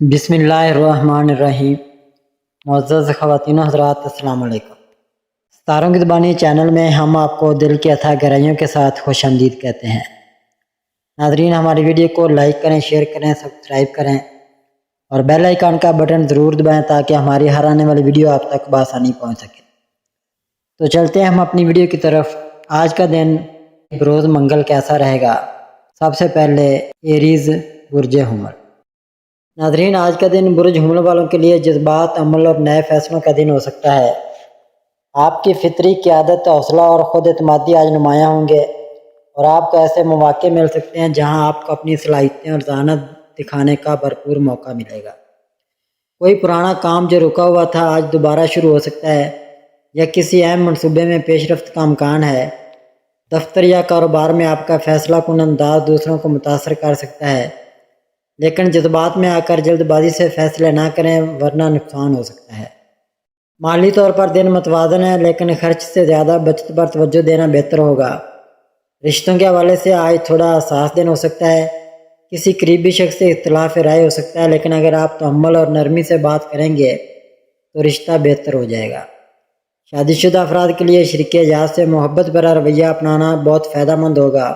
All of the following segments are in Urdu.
بسم اللہ الرحمن الرحیم۔ معزز خواتین و حضرات، السلام علیکم۔ ستاروں کی زبانی چینل میں ہم آپ کو دل کی اتھا گہرائیوں کے ساتھ خوش آمدید کہتے ہیں۔ ناظرین، ہماری ویڈیو کو لائک کریں، شیئر کریں، سبسکرائب کریں اور بیل آئیکن کا بٹن ضرور دبائیں تاکہ ہماری ہر آنے والی ویڈیو آپ تک بآسانی پہنچ سکے۔ تو چلتے ہیں ہم اپنی ویڈیو کی طرف۔ آج کا دن بروز منگل کیسا رہے گا؟ سب سے پہلے ایریز برج حمل۔ ناظرین، آج کا دن برج حمل والوں کے لیے جذبات، عمل اور نئے فیصلوں کا دن ہو سکتا ہے۔ آپ کی فطری قیادت، حوصلہ اور خود اعتمادی آج نمایاں ہوں گے اور آپ کو ایسے مواقع مل سکتے ہیں جہاں آپ کو اپنی صلاحیتیں اور ذہانت دکھانے کا بھرپور موقع ملے گا۔ کوئی پرانا کام جو رکا ہوا تھا آج دوبارہ شروع ہو سکتا ہے یا کسی اہم منصوبے میں پیش رفت کا امکان ہے۔ دفتر یا کاروبار میں آپ کا فیصلہ کن انداز دوسروں کو متاثر کر سکتا ہے، لیکن جذبات میں آ کر جلد بازی سے فیصلے نہ کریں ورنہ نقصان ہو سکتا ہے۔ مالی طور پر دن متوازن ہے، لیکن خرچ سے زیادہ بچت پر توجہ دینا بہتر ہوگا۔ رشتوں کے حوالے سے آج تھوڑا حساس دن ہو سکتا ہے۔ کسی قریبی شخص سے اختلاف رائے ہو سکتا ہے، لیکن اگر آپ تحمل اور نرمی سے بات کریں گے تو رشتہ بہتر ہو جائے گا۔ شادی شدہ افراد کے لیے شریک حیات سے محبت بھرا رویہ اپنانا بہت فائدہ مند ہوگا۔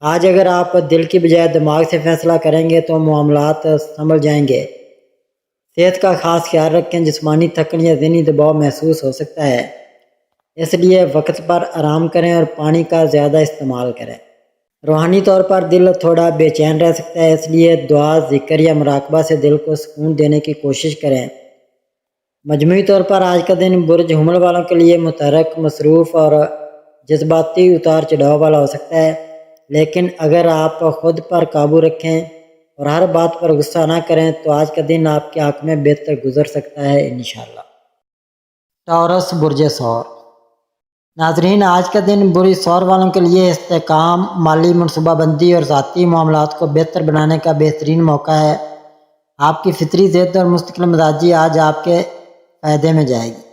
آج اگر آپ دل کی بجائے دماغ سے فیصلہ کریں گے تو معاملات سنبھل جائیں گے۔ صحت کا خاص خیال رکھیں، جسمانی تھکن یا ذہنی دباؤ محسوس ہو سکتا ہے، اس لیے وقت پر آرام کریں اور پانی کا زیادہ استعمال کریں۔ روحانی طور پر دل تھوڑا بے چین رہ سکتا ہے، اس لیے دعا، ذکر یا مراقبہ سے دل کو سکون دینے کی کوشش کریں۔ مجموعی طور پر آج کا دن برج حمل والوں کے لیے متحرک، مصروف اور جذباتی اتار چڑھاؤ والا ہو سکتا ہے، لیکن اگر آپ خود پر قابو رکھیں اور ہر بات پر غصہ نہ کریں تو آج کا دن آپ کے حق میں بہتر گزر سکتا ہے انشاءاللہ۔ ٹورس برج ثور۔ ناظرین، آج کا دن برج ثور والوں کے لیے استحکام، مالی منصوبہ بندی اور ذاتی معاملات کو بہتر بنانے کا بہترین موقع ہے۔ آپ کی فطری ضد اور مستقل مزاجی آج آپ کے فائدے میں جائے گی،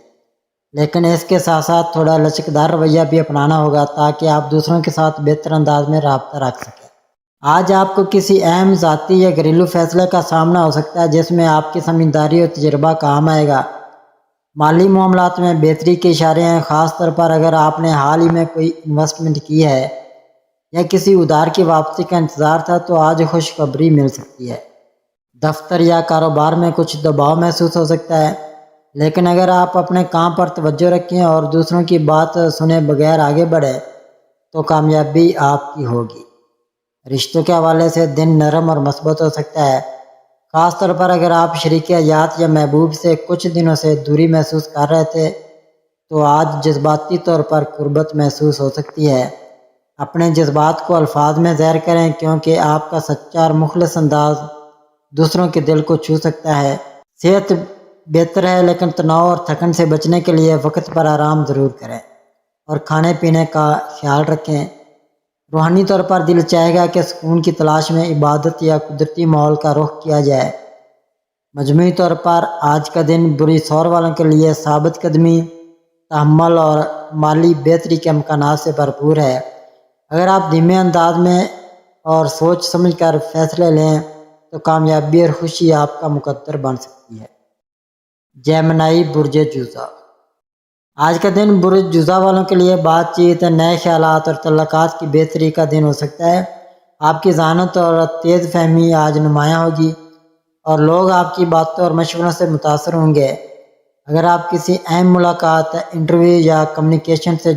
لیکن اس کے ساتھ ساتھ تھوڑا لچکدار رویہ بھی اپنانا ہوگا تاکہ آپ دوسروں کے ساتھ بہتر انداز میں رابطہ رکھ سکیں۔ آج آپ کو کسی اہم ذاتی یا گھریلو فیصلے کا سامنا ہو سکتا ہے جس میں آپ کی سمجھداری اور تجربہ کام آئے گا۔ مالی معاملات میں بہتری کے اشارے ہیں، خاص طور پر اگر آپ نے حال ہی میں کوئی انویسٹمنٹ کی ہے یا کسی ادھار کی واپسی کا انتظار تھا تو آج خوشخبری مل سکتی ہے۔ دفتر یا کاروبار میں کچھ دباؤ محسوس ہو سکتا ہے، لیکن اگر آپ اپنے کام پر توجہ رکھیں اور دوسروں کی بات سنے بغیر آگے بڑھیں تو کامیابی آپ کی ہوگی۔ رشتوں کے حوالے سے دن نرم اور مثبت ہو سکتا ہے، خاص طور پر اگر آپ شریک حیات یا محبوب سے کچھ دنوں سے دوری محسوس کر رہے تھے تو آج جذباتی طور پر قربت محسوس ہو سکتی ہے۔ اپنے جذبات کو الفاظ میں ظاہر کریں کیونکہ آپ کا سچا اور مخلص انداز دوسروں کے دل کو چھو سکتا ہے۔ صحت بہتر ہے، لیکن تناؤ اور تھکن سے بچنے کے لیے وقت پر آرام ضرور کریں اور کھانے پینے کا خیال رکھیں۔ روحانی طور پر دل چاہے گا کہ سکون کی تلاش میں عبادت یا قدرتی ماحول کا رخ کیا جائے۔ مجموعی طور پر آج کا دن برج ثور والوں کے لیے ثابت قدمی، تحمل اور مالی بہتری کے امکانات سے بھرپور ہے۔ اگر آپ دھیمے انداز میں اور سوچ سمجھ کر فیصلے لیں تو کامیابی اور خوشی آپ کا مقدر بن سکتی ہے۔ جیمنائی برج جوزا۔ آج کا دن برج جوزا والوں کے لیے بات چیت، نئے خیالات اور تعلقات کی بہتری کا دن ہو سکتا ہے۔ آپ کی ذہانت اور تیز فہمی آج نمایاں ہوگی اور لوگ آپ کی باتوں اور مشوروں سے متاثر ہوں گے۔ اگر آپ کسی اہم ملاقات، انٹرویو یا کمیونیکیشن سے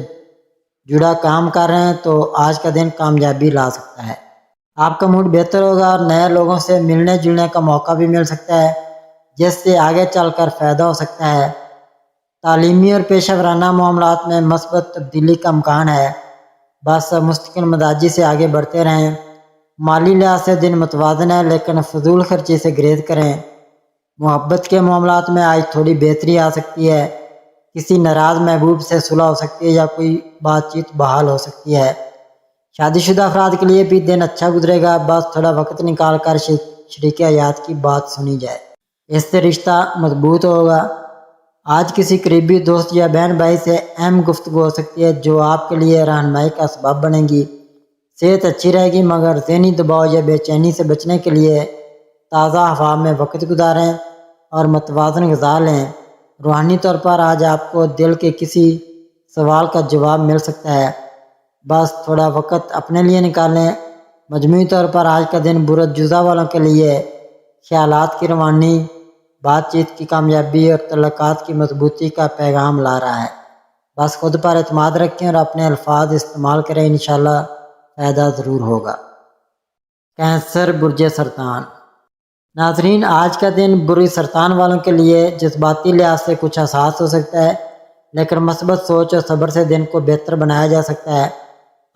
جڑا کام کر رہے ہیں تو آج کا دن کامیابی لا سکتا ہے۔ آپ کا موڈ بہتر ہوگا اور نئے لوگوں سے ملنے جلنے کا موقع بھی مل سکتا ہے جس سے آگے چل کر فائدہ ہو سکتا ہے۔ تعلیمی اور پیشہ ورانہ معاملات میں مثبت تبدیلی کا امکان ہے، بس مستقل مزاجی سے آگے بڑھتے رہیں۔ مالی لحاظ سے دن متوازن ہے، لیکن فضول خرچی سے گریز کریں۔ محبت کے معاملات میں آج تھوڑی بہتری آ سکتی ہے، کسی ناراض محبوب سے صلح ہو سکتی ہے یا کوئی بات چیت بحال ہو سکتی ہے۔ شادی شدہ افراد کے لیے بھی دن اچھا گزرے گا، بس تھوڑا وقت نکال کر شریک حیات کی بات سنی جائے، اس سے رشتہ مضبوط ہوگا۔ آج کسی قریبی دوست یا بہن بھائی سے اہم گفتگو ہو سکتی ہے جو آپ کے لیے رہنمائی کا سبب بنے گی۔ صحت اچھی رہے گی، مگر ذہنی دباؤ یا بے چینی سے بچنے کے لیے تازہ ہوا میں وقت گزاریں اور متوازن غذا لیں۔ روحانی طور پر آج آپ کو دل کے کسی سوال کا جواب مل سکتا ہے، بس تھوڑا وقت اپنے لیے نکالیں۔ مجموعی طور پر آج کا دن برج جوزہ والوں کے لیے خیالات کی روانی، بات چیت کی کامیابی اور تعلقات کی مضبوطی کا پیغام لا رہا ہے۔ بس خود پر اعتماد رکھیں اور اپنے الفاظ استعمال کریں، انشاءاللہ فائدہ ضرور ہوگا۔ کینسر برج سرطان۔ ناظرین، آج کا دن برج سرطان والوں کے لیے جذباتی لحاظ سے کچھ حساس ہو سکتا ہے، لیکن مثبت سوچ اور صبر سے دن کو بہتر بنایا جا سکتا ہے۔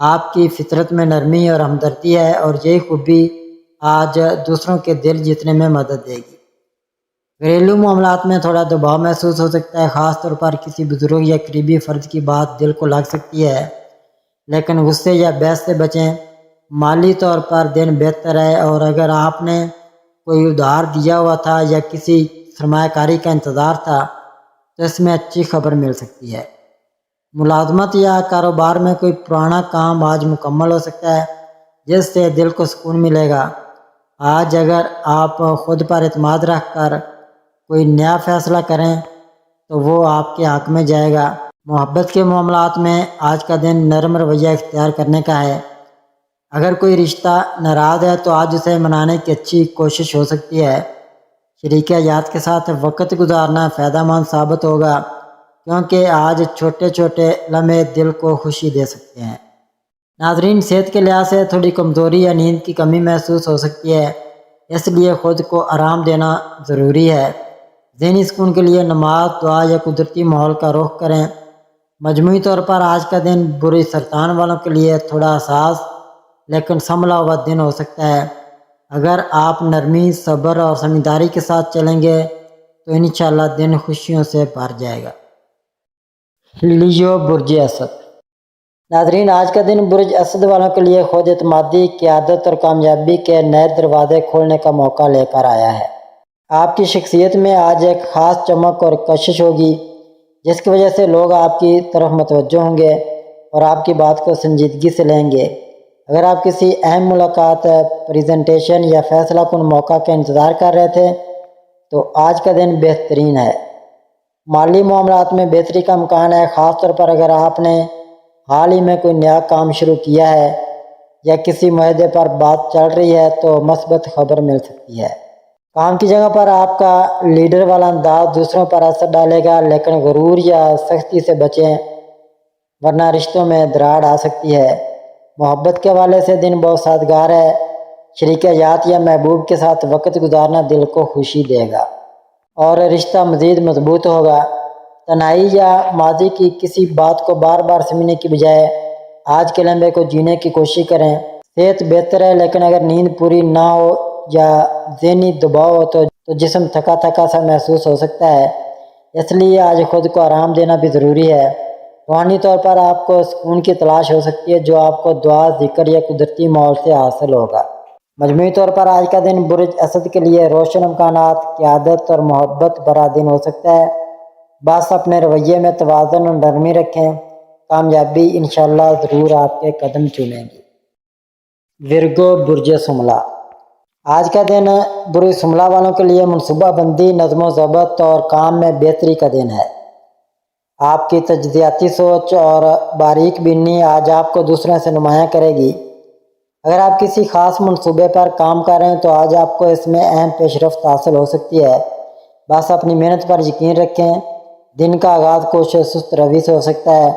آپ کی فطرت میں نرمی اور ہمدردی ہے اور یہی خوبی آج دوسروں کے دل جیتنے میں مدد دے گی۔ گھریلو معاملات میں تھوڑا دباؤ محسوس ہو سکتا ہے، خاص طور پر کسی بزرگ یا قریبی فرد کی بات دل کو لگ سکتی ہے، لیکن غصے یا بحث سے بچیں۔ مالی طور پر دن بہتر ہے، اور اگر آپ نے کوئی ادھار دیا ہوا تھا یا کسی سرمایہ کاری کا انتظار تھا تو اس میں اچھی خبر مل سکتی ہے۔ ملازمت یا کاروبار میں کوئی پرانا کام آج مکمل ہو سکتا ہے، جس سے دل کو سکون ملے گا۔ آج اگر آپ خود پر اعتماد رکھ کر کوئی نیا فیصلہ کریں تو وہ آپ کے حق میں جائے گا۔ محبت کے معاملات میں آج کا دن نرم رویہ اختیار کرنے کا ہے۔ اگر کوئی رشتہ ناراض ہے تو آج اسے منانے کی اچھی کوشش ہو سکتی ہے۔ شریک حیات کے ساتھ وقت گزارنا فائدہ مند ثابت ہوگا، کیونکہ آج چھوٹے چھوٹے لمحے دل کو خوشی دے سکتے ہیں۔ ناظرین، صحت کے لحاظ سے تھوڑی کمزوری یا نیند کی کمی محسوس ہو سکتی ہے، اس لیے خود کو آرام دینا ضروری ہے۔ ذہنی سکون کے لیے نماز، دعا یا قدرتی ماحول کا رخ کریں۔ مجموعی طور پر آج کا دن برج سرطان والوں کے لیے تھوڑا حساس لیکن سنبھلا ہوا دن ہو سکتا ہے۔ اگر آپ نرمی، صبر اور سمجھداری کے ساتھ چلیں گے تو انشاءاللہ دن خوشیوں سے بھر جائے گا۔ لیو برج اسد۔ ناظرین، آج کا دن برج اسد والوں کے لیے خود اعتمادی، قیادت اور کامیابی کے نئے دروازے کھولنے کا موقع لے کر آیا ہے۔ آپ کی شخصیت میں آج ایک خاص چمک اور کشش ہوگی، جس کی وجہ سے لوگ آپ کی طرف متوجہ ہوں گے اور آپ کی بات کو سنجیدگی سے لیں گے۔ اگر آپ کسی اہم ملاقات، پریزنٹیشن یا فیصلہ کن موقع کا انتظار کر رہے تھے تو آج کا دن بہترین ہے۔ مالی معاملات میں بہتری کا امکان ہے، خاص طور پر اگر آپ نے حال ہی میں کوئی نیا کام شروع کیا ہے یا کسی معاہدے پر بات چل رہی ہے تو مثبت خبر مل سکتی ہے۔ کام کی جگہ پر آپ کا لیڈر والا انداز دوسروں پر اثر ڈالے گا، لیکن غرور یا سختی سے بچیں ورنہ رشتوں میں دراڑ آ سکتی ہے۔ محبت کے حوالے سے دن بہت سازگار ہے۔ شریک حیات یا محبوب کے ساتھ وقت گزارنا دل کو خوشی دے گا اور رشتہ مزید مضبوط ہوگا۔ تنہائی یا ماضی کی کسی بات کو بار بار سمجھنے کی بجائے آج کے لمحے کو جینے کی کوشش کریں۔ صحت بہتر ہے، لیکن اگر نیند پوری نہ ہو یا ذہنی دباؤ ہو تو جسم تھکا تھکا سا محسوس ہو سکتا ہے، اس لیے آج خود کو آرام دینا بھی ضروری ہے۔ روحانی طور پر آپ کو سکون کی تلاش ہو سکتی ہے، جو آپ کو دعا، ذکر یا قدرتی ماحول سے حاصل ہوگا۔ مجموعی طور پر آج کا دن برج اسد کے لیے روشن امکانات، قیادت اور محبت بھرا دن ہو سکتا ہے۔ بس اپنے رویے میں توازن اور نرمی رکھیں، کامیابی انشاءاللہ ضرور آپ کے قدم چومے گی۔ ورگو برج شملہ۔ آج کا دن برج شملہ والوں کے لیے منصوبہ بندی، نظم و ضبط اور کام میں بہتری کا دن ہے۔ آپ کی تجزیاتی سوچ اور باریک بینی آج آپ کو دوسروں سے نمایاں کرے گی۔ اگر آپ کسی خاص منصوبے پر کام کر رہے ہیں تو آج آپ کو اس میں اہم پیش رفت حاصل ہو سکتی ہے۔ بس اپنی محنت پر یقین رکھیں۔ دن کا آغاز کچھ سست روی سے ہو سکتا ہے،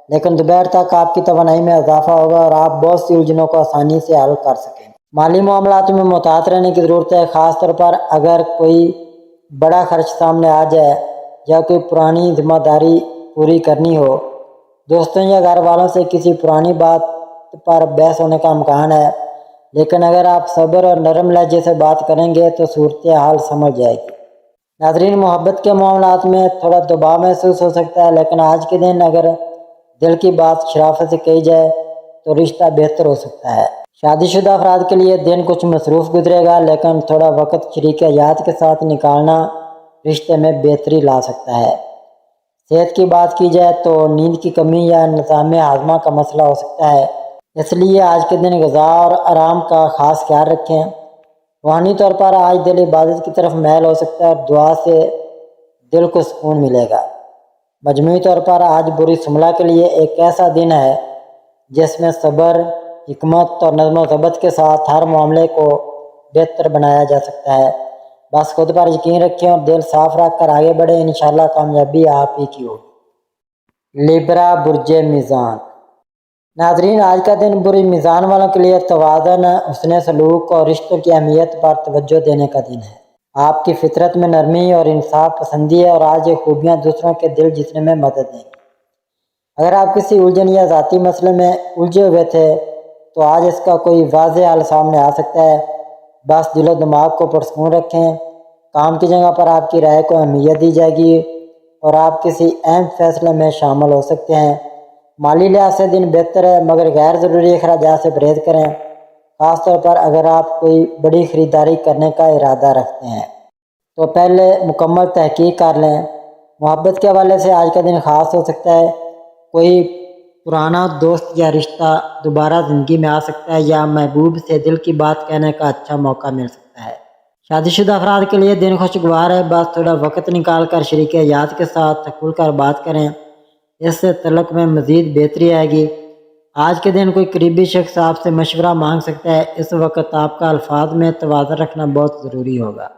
لیکن دوپہر تک آپ کی توانائی میں اضافہ ہوگا اور آپ بہت سی الجھنوں کو آسانی سے حل کر سکیں گے۔ مالی معاملات میں محتاط رہنے کی ضرورت ہے، خاص طور پر اگر کوئی بڑا خرچ سامنے آ جائے یا کوئی پرانی ذمہ داری پوری کرنی ہو۔ دوستوں یا گھر والوں سے کسی پرانی بات پر بحث ہونے کا امکان ہے، لیکن اگر آپ صبر اور نرم لہجے سے بات کریں گے تو صورتحال سمجھ جائے گی۔ ناظرین، محبت کے معاملات میں تھوڑا دباؤ محسوس ہو سکتا ہے، لیکن آج کے دن اگر دل کی بات شرافت سے کہی جائے تو رشتہ بہتر ہو سکتا ہے۔ شادی شدہ افراد کے لیے دن کچھ مصروف گزرے گا، لیکن تھوڑا وقت شریک حیات کے ساتھ نکالنا رشتے میں بہتری لا سکتا ہے۔ صحت کی بات کی جائے تو نیند کی کمی یا نظام ہاضمہ کا مسئلہ ہو سکتا ہے، اس لیے آج کے دن غذا اور آرام کا خاص خیال رکھیں۔ روحانی طور پر آج دل عبادت کی طرف میل ہو سکتا ہے اور دعا سے دل کو سکون ملے گا۔ مجموعی طور پر آج برج شملہ کے لیے ایک ایسا دن ہے جس میں صبر، حکمت اور نظم و ضبط کے ساتھ ہر معاملے کو بہتر بنایا جا سکتا ہے۔ بس خود پر یقین رکھیں اور دل صاف رکھ کر آگے بڑھیں، انشاءاللہ کامیابی آپ ہی کی ہوگی۔ لیبرا برج میزان۔ ناظرین، آج کا دن برج میزان والوں کے لیے توازن، حسن سلوک اور رشتوں کی اہمیت پر توجہ دینے کا دن ہے۔ آپ کی فطرت میں نرمی اور انصاف پسندی ہے اور آج یہ خوبیاں دوسروں کے دل جیتنے میں مدد دیں گی۔ اگر آپ کسی الجھن یا ذاتی مسئلے میں الجھے ہوئے تھے تو آج اس کا کوئی واضح حل سامنے آ سکتا ہے۔ بس دل و دماغ کو پرسکون رکھیں۔ کام کی جگہ پر آپ کی رائے کو اہمیت دی جائے گی اور آپ کسی اہم فیصلے میں شامل ہو سکتے ہیں۔ مالی لحاظ سے دن بہتر ہے، مگر غیر ضروری اخراجات سے پرہیز کریں، خاص طور پر اگر آپ کوئی بڑی خریداری کرنے کا ارادہ رکھتے ہیں تو پہلے مکمل تحقیق کر لیں۔ محبت کے حوالے سے آج کا دن خاص ہو سکتا ہے۔ کوئی پرانا دوست یا رشتہ دوبارہ زندگی میں آ سکتا ہے یا محبوب سے دل کی بات کہنے کا اچھا موقع مل سکتا ہے۔ شادی شدہ افراد کے لیے دن خوشگوار ہے، بس تھوڑا وقت نکال کر شریک حیات کے ساتھ کھل کر بات کریں، اس سے تعلق میں مزید بہتری آئے گی۔ آج کے دن کوئی قریبی شخص آپ سے مشورہ مانگ سکتا ہے، اس وقت آپ کا الفاظ میں توازن رکھنا بہت ضروری ہوگا۔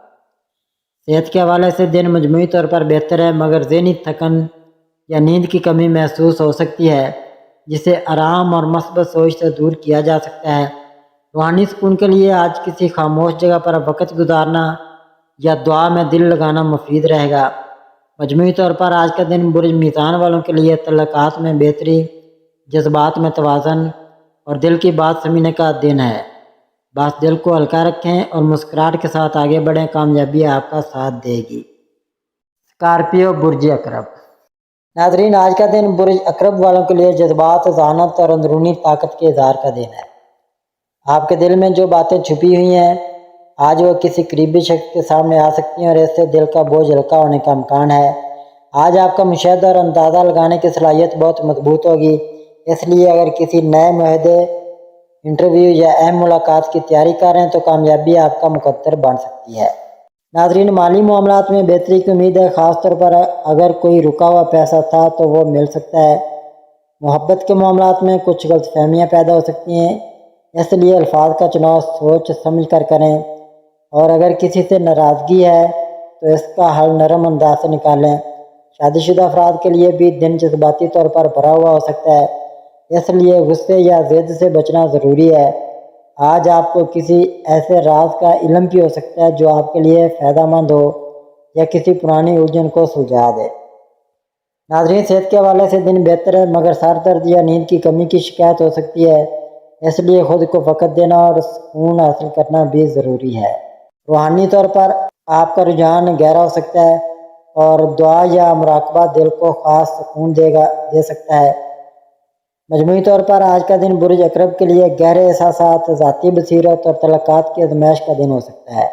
صحت کے حوالے سے دن مجموعی طور پر بہتر ہے، مگر ذہنی تھکن یا نیند کی کمی محسوس ہو سکتی ہے، جسے آرام اور مثبت سوچ سے دور کیا جا سکتا ہے۔ روحانی سکون کے لیے آج کسی خاموش جگہ پر وقت گزارنا یا دعا میں دل لگانا مفید رہے گا۔ مجموعی طور پر آج کا دن برج میزان والوں کے لیے تعلقات میں بہتری، جذبات میں توازن اور دل کی بات سمجھنے کا دن ہے۔ بس دل کو ہلکا رکھیں اور مسکراہٹ کے ساتھ آگے بڑھیں، کامیابی آپ کا ساتھ دے گی۔ اسکارپیو برج عقرب۔ ناظرین، آج کا دن برج عقرب والوں کے لیے جذبات، ذہانت اور اندرونی طاقت کے اظہار کا دن ہے۔ آپ کے دل میں جو باتیں چھپی ہوئی ہیں آج وہ کسی قریبی شخص کے سامنے آ سکتی ہیں اور اس سے دل کا بوجھ ہلکا ہونے کا امکان ہے۔ آج آپ کا مشاہدہ اور اندازہ لگانے کی صلاحیت بہت مضبوط ہوگی، اس لیے اگر کسی نئے معاہدے، انٹرویو یا اہم ملاقات کی تیاری کر رہے ہیں تو کامیابی آپ کا مقدر بن سکتی ہے۔ ناظرین، مالی معاملات میں بہتری کی امید ہے، خاص طور پر اگر کوئی رکا ہوا پیسہ تھا تو وہ مل سکتا ہے۔ محبت کے معاملات میں کچھ غلط فہمیاں پیدا ہو سکتی ہیں، اس لیے الفاظ کا چناؤ سوچ سمجھ کر کریں، اور اگر کسی سے ناراضگی ہے تو اس کا حل نرم انداز سے نکالیں۔ شادی شدہ افراد کے لیے بھی دن جذباتی طور پر بھرا ہوا ہو سکتا ہے، اس لیے غصے یا ضد سے بچنا ضروری ہے۔ آج آپ کو کسی ایسے راز کا علم بھی ہو سکتا ہے جو آپ کے لیے فائدہ مند ہو یا کسی پرانی الجھن کو سلجھا دے۔ ناظرین، صحت کے حوالے سے دن بہتر ہے، مگر سر درد یا نیند کی کمی کی شکایت ہو سکتی ہے، اس لیے خود کو وقت دینا اور سکون حاصل کرنا بھی ضروری ہے۔ روحانی طور پر آپ کا رجحان گہرا ہو سکتا ہے اور دعا یا مراقبہ دل کو خاص سکون دے سکتا ہے۔ مجموعی طور پر آج کا دن برج عقرب کے لیے گہرے احساسات، ذاتی بصیرت اور تعلقات کی آزمائش کا دن ہو سکتا ہے،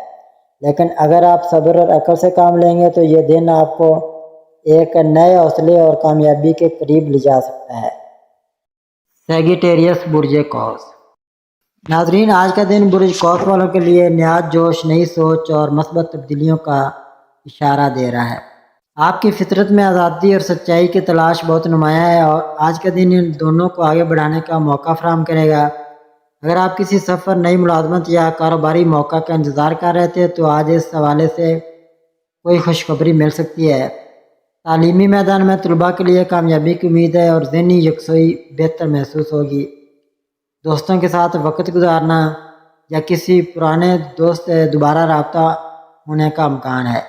لیکن اگر آپ صبر اور عقل سے کام لیں گے تو یہ دن آپ کو ایک نئے حوصلے اور کامیابی کے قریب لے جا سکتا ہے۔ سیگیٹیریس برج قوس۔ ناظرین، آج کا دن برج قوس والوں کے لیے نیا جوش، نئی سوچ اور مثبت تبدیلیوں کا اشارہ دے رہا ہے۔ آپ کی فطرت میں آزادی اور سچائی کی تلاش بہت نمایاں ہے اور آج کا دن ان دونوں کو آگے بڑھانے کا موقع فراہم کرے گا۔ اگر آپ کسی سفر، نئی ملازمت یا کاروباری موقع کا انتظار کر رہے تھے تو آج اس حوالے سے کوئی خوشخبری مل سکتی ہے۔ تعلیمی میدان میں طلباء کے لیے کامیابی کی امید ہے اور ذہنی یکسوئی بہتر محسوس ہوگی۔ دوستوں کے ساتھ وقت گزارنا یا کسی پرانے دوست سے دوبارہ رابطہ ہونے کا امکان ہے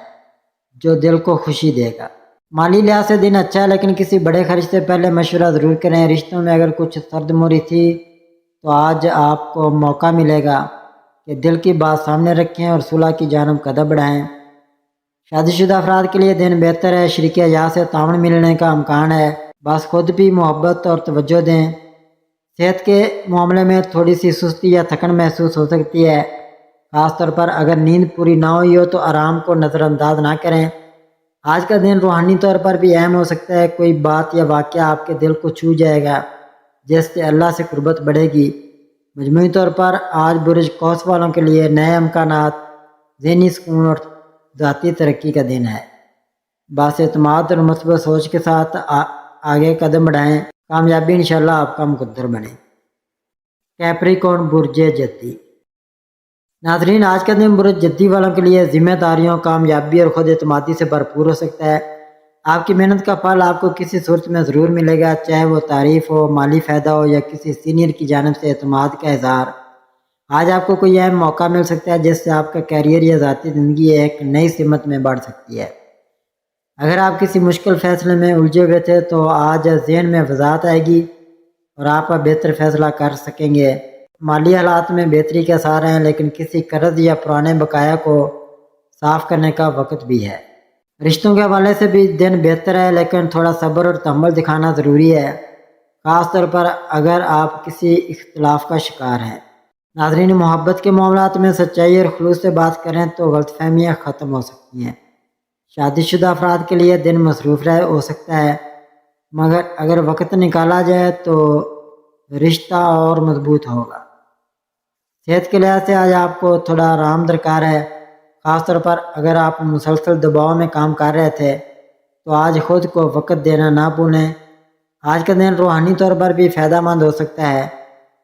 جو دل کو خوشی دے گا۔ مالی لحاظ سے دن اچھا ہے، لیکن کسی بڑے خرچ سے پہلے مشورہ ضرور کریں۔ رشتوں میں اگر کچھ سرد موری تھی تو آج آپ کو موقع ملے گا کہ دل کی بات سامنے رکھیں اور صلح کی جانب قدم بڑھائیں۔ شادی شدہ افراد کے لیے دن بہتر ہے، شریک حیات سے تعاون ملنے کا امکان ہے، بس خود بھی محبت اور توجہ دیں۔ صحت کے معاملے میں تھوڑی سی سستی یا تھکن محسوس ہو سکتی ہے، خاص طور پر اگر نیند پوری نہ ہوئی ہو تو آرام کو نظر انداز نہ کریں۔ آج کا دن روحانی طور پر بھی اہم ہو سکتا ہے، کوئی بات یا واقعہ آپ کے دل کو چھو جائے گا جس سے اللہ سے قربت بڑھے گی۔ مجموعی طور پر آج برج قوس والوں کے لیے نئے امکانات، ذہنی سکون اور ذاتی ترقی کا دن ہے۔ باعث اعتماد اور مثبت سوچ کے ساتھ آگے قدم بڑھائیں، کامیابی انشاءاللہ آپ کا مقدر بنے۔ کیپریکارن برج جدی۔ ناظرین، آج کا دن برج جدی والوں کے لیے ذمہ داریوں، کامیابی اور خود اعتمادی سے بھرپور ہو سکتا ہے۔ آپ کی محنت کا پھل آپ کو کسی صورت میں ضرور ملے گا، چاہے وہ تعریف ہو، مالی فائدہ ہو یا کسی سینئر کی جانب سے اعتماد کا اظہار۔ آج آپ کو کوئی اہم موقع مل سکتا ہے جس سے آپ کا کیریئر یا ذاتی زندگی ایک نئی سمت میں بڑھ سکتی ہے۔ اگر آپ کسی مشکل فیصلے میں الجھے ہوئے تھے تو آج ذہن میں وضاحت آئے گی اور آپ بہتر فیصلہ کر سکیں گے۔ مالی حالات میں بہتری کے آثار ہیں، لیکن کسی قرض یا پرانے بقایا کو صاف کرنے کا وقت بھی ہے۔ رشتوں کے حوالے سے بھی دن بہتر ہے، لیکن تھوڑا صبر اور تحمل دکھانا ضروری ہے، خاص طور پر اگر آپ کسی اختلاف کا شکار ہیں۔ ناظرین، محبت کے معاملات میں سچائی اور خلوص سے بات کریں تو غلط فہمیاں ختم ہو سکتی ہیں۔ شادی شدہ افراد کے لیے دن مصروف ہو سکتا ہے، مگر اگر وقت نکالا جائے تو رشتہ اور مضبوط ہوگا۔ صحت کے لحاظ سے آج آپ کو تھوڑا آرام درکار ہے، خاص طور پر اگر آپ مسلسل دباؤ میں کام کر رہے تھے تو آج خود کو وقت دینا نہ بھولیں۔ آج کا دن روحانی طور پر بھی فائدہ مند ہو سکتا ہے۔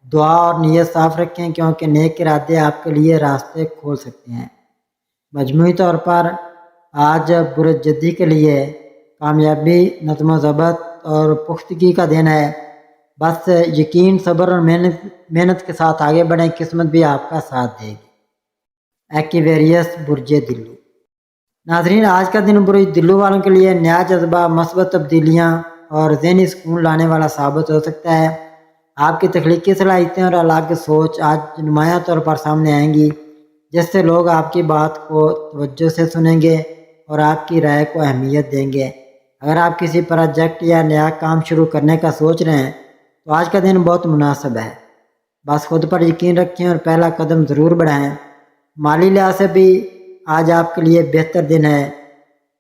دعا اور نیت صاف رکھیں کیونکہ نیک ارادے آپ کے لیے راستے کھول سکتے ہیں۔ مجموعی طور پر آج برج جدی کے لیے کامیابی، نظم و ضبط اور پختگی کا دن ہے۔ بس یقین، صبر اور محنت کے ساتھ آگے بڑھیں، قسمت بھی آپ کا ساتھ دے گی۔ ایکویریس برج دلو۔ ناظرین، آج کا دن برج دلو والوں کے لیے نیا جذبہ، مثبت تبدیلیاں اور ذہنی سکون لانے والا ثابت ہو سکتا ہے۔ آپ کی تخلیقی صلاحیتیں اور الگ سوچ آج نمایاں طور پر سامنے آئیں گی، جس سے لوگ آپ کی بات کو توجہ سے سنیں گے اور آپ کی رائے کو اہمیت دیں گے۔ اگر آپ کسی پروجیکٹ یا نیا کام شروع کرنے کا سوچ رہے ہیں تو آج کا دن بہت مناسب ہے۔ بس خود پر یقین رکھیں اور پہلا قدم ضرور بڑھائیں۔ مالی لحاظ سے بھی آج آپ کے لیے بہتر دن ہے۔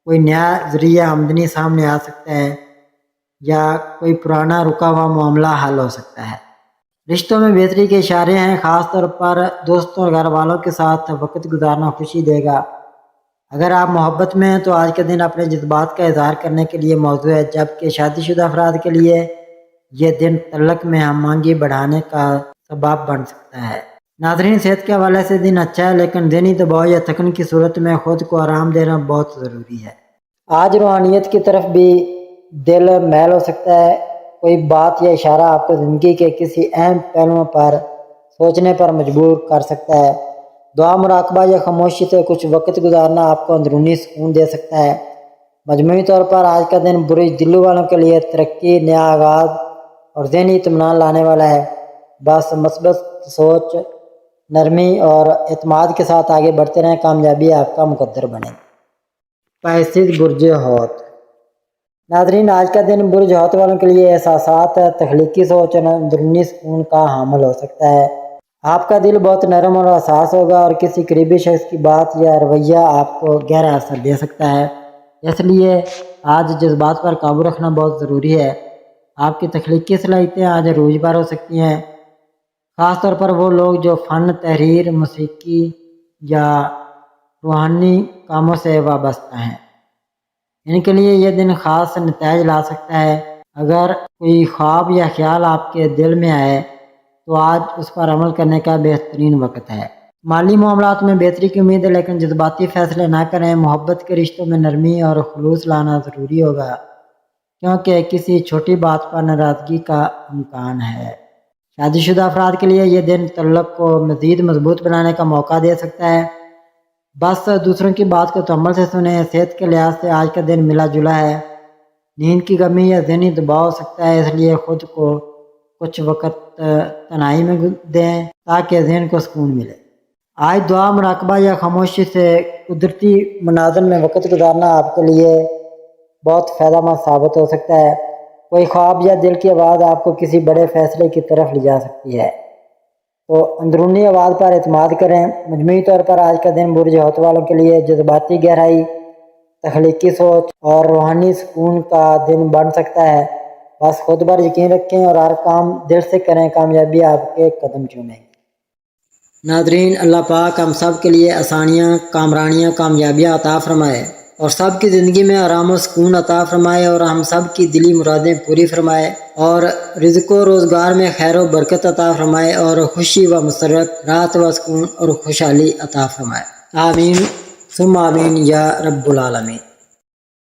کوئی نیا ذریعہ آمدنی سامنے آ سکتا ہے یا کوئی پرانا رکا ہوا معاملہ حل ہو سکتا ہے۔ رشتوں میں بہتری کے اشارے ہیں، خاص طور پر دوستوں اور گھر والوں کے ساتھ وقت گزارنا خوشی دے گا۔ اگر آپ محبت میں ہیں تو آج کا دن اپنے جذبات کا اظہار کرنے کے لیے موزوں ہے، جبکہ شادی شدہ افراد کے لیے یہ دن تعلق میں ہم آہنگی بڑھانے کا سبب بن سکتا ہے۔ ناظرین، صحت کے حوالے سے دن اچھا ہے، لیکن ذہنی دباؤ یا تھکن کی صورت میں خود کو آرام دینا بہت ضروری ہے۔ آج روحانیت کی طرف بھی دل میل ہو سکتا ہے۔ کوئی بات یا اشارہ آپ کو زندگی کے کسی اہم پہلوؤں پر سوچنے پر مجبور کر سکتا ہے۔ دعا، مراقبہ یا خاموشی سے کچھ وقت گزارنا آپ کو اندرونی سکون دے سکتا ہے۔ مجموعی طور پر آج کا دن برج دلو والوں کے لیے ترقی، نیا آغاز اور ذہنی اطمینان لانے والا ہے۔ بس مثبت سوچ، نرمی اور اعتماد کے ساتھ آگے بڑھتے رہیں، کامیابی آپ کا مقدر بنے۔ پائسز برج حوت۔ ناظرین، آج کا دن برج حوت والوں کے لیے احساسات، تخلیقی سوچ اور اندرونی سکون کا حامل ہو سکتا ہے۔ آپ کا دل بہت نرم اور حساس ہوگا اور کسی قریبی شخص کی بات یا رویہ آپ کو گہرا اثر دے سکتا ہے۔ اس لیے آج جذبات پر قابو رکھنا بہت ضروری ہے۔ آپ کی تخلیقی صلاحیتیں آج عروج پر ہو سکتی ہیں، خاص طور پر وہ لوگ جو فن، تحریر، موسیقی یا روحانی کاموں سے وابستہ ہیں۔ ان کے لیے یہ دن خاص نتائج لا سکتا ہے۔ اگر کوئی خواب یا خیال آپ کے دل میں آئے تو آج اس پر عمل کرنے کا بہترین وقت ہے۔ مالی معاملات میں بہتری کی امید ہے، لیکن جذباتی فیصلے نہ کریں۔ محبت کے رشتوں میں نرمی اور خلوص لانا ضروری ہوگا، کیونکہ کسی چھوٹی بات پر ناراضگی کا امکان ہے۔ شادی شدہ افراد کے لیے یہ دن تعلق کو مزید مضبوط بنانے کا موقع دے سکتا ہے۔ بس دوسروں کی بات کو تحمل سے سنیں۔ صحت کے لحاظ سے آج کا دن ملا جلا ہے۔ نیند کی کمی یا ذہنی دباؤ ہو سکتا ہے، اس لیے خود کو کچھ وقت تنہائی میں دیں تاکہ ذہن کو سکون ملے۔ آج دعا، مراقبہ یا خاموشی سے قدرتی مناظر میں وقت گزارنا آپ کے لیے بہت فائدہ مند ثابت ہو سکتا ہے۔ کوئی خواب یا دل کی آواز آپ کو کسی بڑے فیصلے کی طرف لے جا سکتی ہے، تو اندرونی آواز پر اعتماد کریں۔ مجموعی طور پر آج کا دن برج حوت والوں کے لیے جذباتی گہرائی، تخلیقی سوچ اور روحانی سکون کا دن بن سکتا ہے۔ بس خود پر یقین رکھیں اور ہر کام دل سے کریں، کامیابی آپ کے قدم چومیں گی۔ ناظرین، اللہ پاک ہم سب کے لیے آسانیاں، کامرانیاں، کامیابیاں عطا فرمائے اور سب کی زندگی میں آرام و سکون عطا فرمائے اور ہم سب کی دلی مرادیں پوری فرمائے اور رزق و روزگار میں خیر و برکت عطا فرمائے اور خوشی و مسرت، راحت و سکون اور خوشحالی عطا فرمائے۔ آمین ثم آمین یا رب العالمین۔